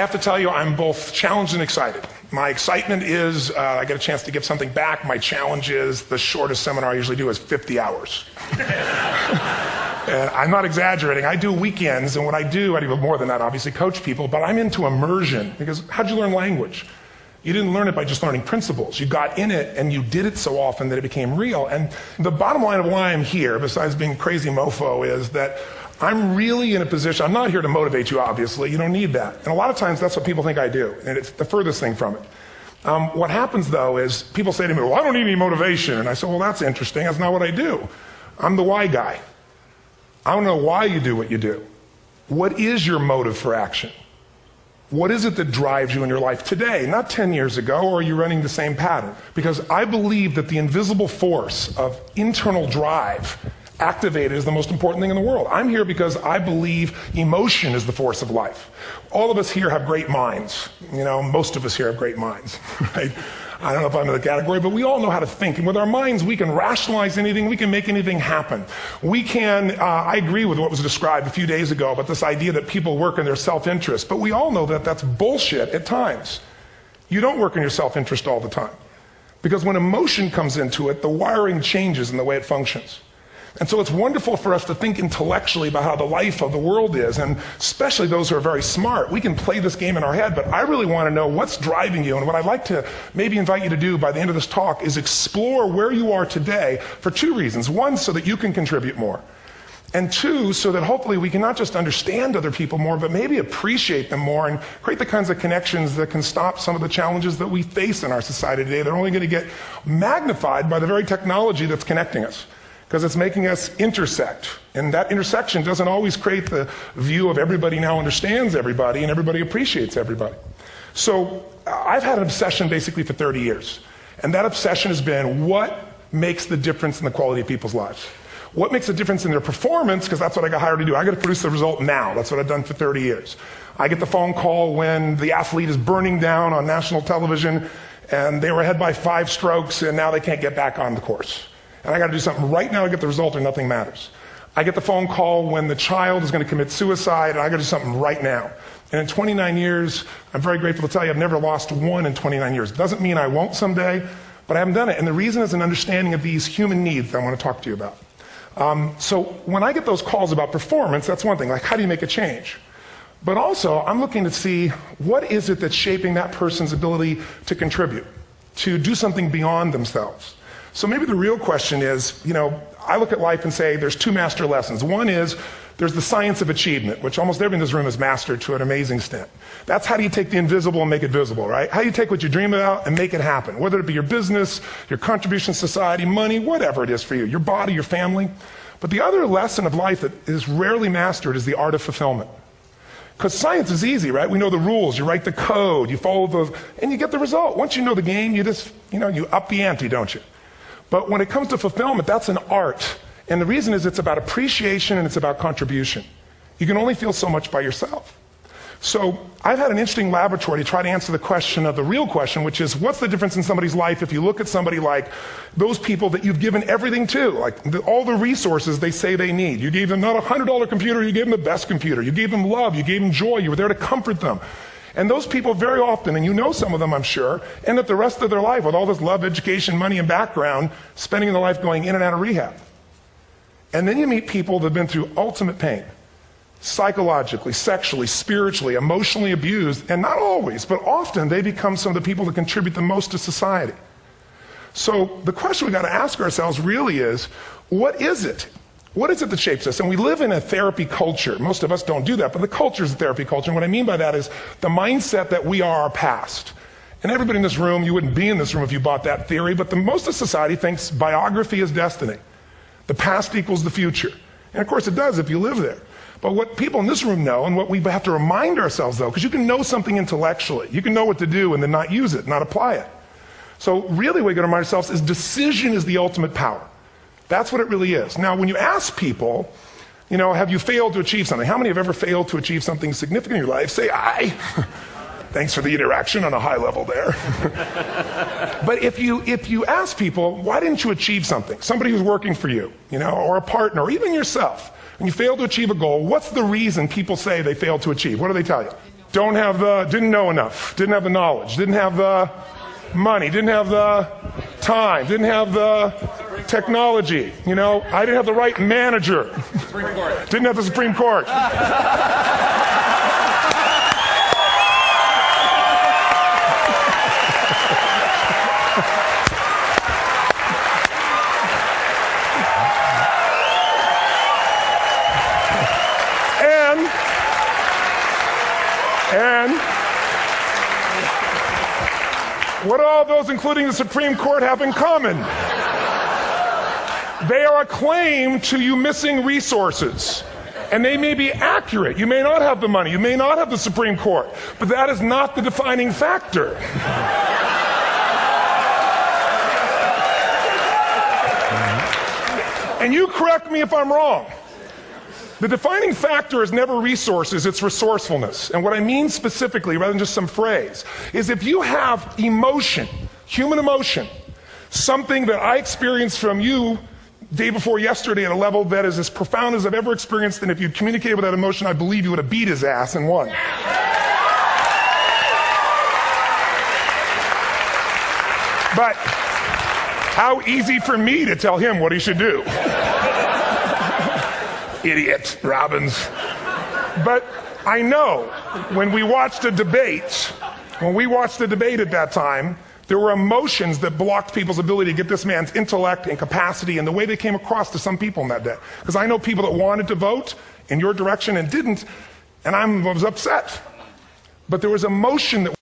have to tell you, I'm both challenged and excited. My excitement is I get a chance to give something back. My challenge is the shortest seminar I usually do is 50 hours. And I'm not exaggerating. I do weekends, and what I do more than that, obviously, coach people, but I'm into immersion. Because how'd you learn language? You didn't learn it by just learning principles. You got in it, and you did it so often that it became real. And the bottom line of why I'm here, besides being crazy mofo, is that I'm really in a position, I'm not here to motivate you, obviously. You don't need that. And a lot of times, that's what people think I do, and it's the furthest thing from it. What happens, though, is people say to me, well, I don't need any motivation. And I say, well, that's interesting. That's not what I do. I'm the why guy. I don't know why you do what you do. What is your motive for action? What is it that drives you in your life today, not 10 years ago, or are you running the same pattern? Because I believe that the invisible force of internal drive activated is the most important thing in the world. I'm here because I believe emotion is the force of life. All of us here have great minds. You know, most of us here have great minds, right? I don't know if I'm in the category, but we all know how to think. And with our minds, we can rationalize anything. We can make anything happen. We can, I agree with what was described a few days ago about this idea that people work in their self-interest. But we all know that that's bullshit at times. You don't work in your self-interest all the time. Because when emotion comes into it, the wiring changes in the way it functions. And so it's wonderful for us to think intellectually about how the life of the world is, and especially those who are very smart. We can play this game in our head, but I really want to know what's driving you. And what I'd like to maybe invite you to do by the end of this talk is explore where you are today for two reasons. One, so that you can contribute more. And two, so that hopefully we can not just understand other people more, but maybe appreciate them more and create the kinds of connections that can stop some of the challenges that we face in our society today. They're only going to get magnified by the very technology that's connecting us, because it's making us intersect. And that intersection doesn't always create the view of everybody now understands everybody and everybody appreciates everybody. So I've had an obsession basically for 30 years. And that obsession has been what makes the difference in the quality of people's lives? What makes a difference in their performance? Because that's what I got hired to do. I got to produce the result now. That's what I've done for 30 years. I get the phone call when the athlete is burning down on national television and they were ahead by 5 strokes and now they can't get back on the course. And I got to do something right now to get the result or nothing matters. I get the phone call when the child is going to commit suicide, and I got to do something right now. And in 29 years, I'm very grateful to tell you I've never lost one in 29 years. It doesn't mean I won't someday, but I haven't done it. And the reason is an understanding of these human needs that I want to talk to you about. So when I get those calls about performance, that's one thing, like how do you make a change? But also, I'm looking to see what is it that's shaping that person's ability to contribute, to do something beyond themselves. So maybe the real question is, you know, I look at life and say there's 2 master lessons. One is there's the science of achievement, which almost everyone in this room has mastered to an amazing extent. That's how do you take the invisible and make it visible, right? How do you take what you dream about and make it happen, whether it be your business, your contribution to society, money, whatever it is for you, your body, your family. But the other lesson of life that is rarely mastered is the art of fulfillment. Because science is easy, right? We know the rules. You write the code, you follow and you get the result. Once you know the game, you just, you up the ante, don't you? But when it comes to fulfillment, that's an art. And the reason is it's about appreciation and it's about contribution. You can only feel so much by yourself. So I've had an interesting laboratory to try to answer the question of the real question, which is what's the difference in somebody's life if you look at somebody like those people that you've given everything to, like all the resources they say they need. You gave them not a $100 computer, you gave them the best computer. You gave them love, you gave them joy, you were there to comfort them. And those people very often, and you know some of them I'm sure, end up the rest of their life with all this love, education, money, and background, spending their life going in and out of rehab. And then you meet people that have been through ultimate pain, psychologically, sexually, spiritually, emotionally abused, and not always, but often they become some of the people that contribute the most to society. So the question we've got to ask ourselves really is, what is it? What is it that shapes us? And we live in a therapy culture. Most of us don't do that, but the culture is a therapy culture. And what I mean by that is the mindset that we are our past. And everybody in this room, you wouldn't be in this room if you bought that theory, but most of society thinks biography is destiny. The past equals the future. And of course it does if you live there. But what people in this room know, and what we have to remind ourselves though, because you can know something intellectually, you can know what to do and then not use it, not apply it. So really what we got to remind ourselves is decision is the ultimate power. That's what it really is. Now, when you ask people, have you failed to achieve something? How many have ever failed to achieve something significant in your life? Say, I. Thanks for the interaction on a high level there. But if you ask people, why didn't you achieve something? Somebody who's working for you, or a partner, or even yourself, and you failed to achieve a goal, what's the reason people say they failed to achieve? What do they tell you? didn't know enough, didn't have the knowledge, didn't have the money, didn't have the time, didn't have the technology. You know, I didn't have the right manager. Didn't have the Supreme Court. And what do all those, including the Supreme Court, have in common? They are a claim to you missing resources. And they may be accurate. You may not have the money. You may not have the Supreme Court. But that is not the defining factor. And you correct me if I'm wrong. The defining factor is never resources, it's resourcefulness. And what I mean specifically, rather than just some phrase, is if you have emotion, human emotion, something that I experienced from you day before yesterday at a level that is as profound as I've ever experienced, and if you'd communicated with that emotion, I believe you would have beat his ass and won. But how easy for me to tell him what he should do. Idiot, Robbins. But I know when we watched a debate at that time, there were emotions that blocked people's ability to get this man's intellect and capacity and the way they came across to some people in that day. Because I know people that wanted to vote in your direction and didn't, and I was upset. But there was emotion that